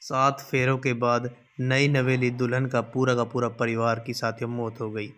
7 फेरों के बाद नई नवेली दुल्हन का पूरा परिवार की साथियों मौत हो गई।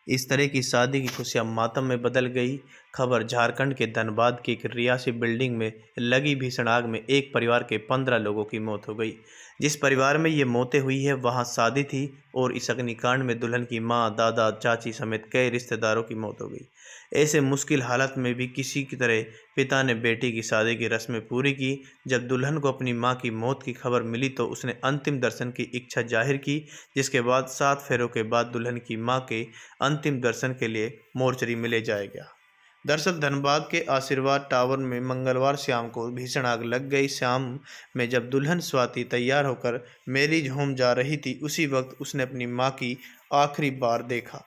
इस तरह की शादी की खुशियां मातम में बदल गई। खबर झारखंड के धनबाद की एक रिहायशी बिल्डिंग में लगी भीषण आग में एक परिवार के 15 लोगों की मौत हो गई। जिस परिवार में ये मौतें हुई है वहां शादी थी और इस अग्निकांड में दुल्हन की मां, दादा, चाची समेत कई रिश्तेदारों की मौत हो गई। ऐसे मुश्किल हालत में भी किसी की तरह पिता ने बेटी की शादी की रस्में पूरी की। जब दुल्हन को अपनी मां की मौत की खबर मिली तो उसने अंतिम दर्शन की इच्छा जाहिर की, जिसके बाद 7 फेरों के बाद दुल्हन की मां के अंतिम दर्शन के लिए मोर्चरी में ले जाया गया। दरअसल धनबाद के आशीर्वाद टावर में मंगलवार शाम को भीषण आग लग गई। शाम में जब दुल्हन स्वाति तैयार होकर मैरिज होम जा रही थी, उसी वक्त उसने अपनी मां की आखिरी बार देखा।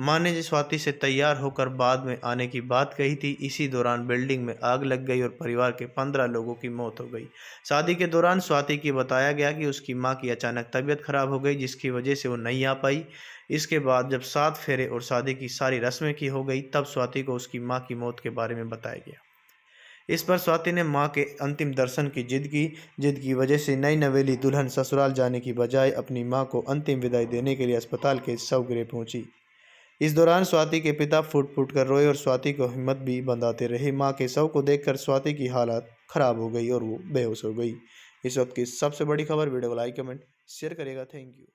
मां ने स्वाति से तैयार होकर बाद में आने की बात कही थी। इसी दौरान बिल्डिंग में आग लग गई और परिवार के 15 लोगों की मौत हो गई। शादी के दौरान स्वाति की बताया गया कि उसकी मां की अचानक तबीयत खराब हो गई, जिसकी वजह से वो नहीं आ पाई। इसके बाद जब 7 फेरे और शादी की सारी रस्में की हो गई, तब स्वाति को उसकी मां की मौत के बारे में बताया गया। इस पर स्वाति ने मां के अंतिम दर्शन की जिद की वजह से नई नवेली दुल्हन ससुराल जाने की बजाय अपनी मां को अंतिम विदाई देने के लिए अस्पताल के शवगृह पहुंची। इस दौरान स्वाति के पिता फूट फूट कर रोए और स्वाति को हिम्मत भी बंधाते रहे। मां के शव को देखकर स्वाति की हालत खराब हो गई और वो बेहोश हो गई। इस वक्त की सबसे बड़ी खबर। वीडियो को लाइक, कमेंट, शेयर करिएगा। Thank you.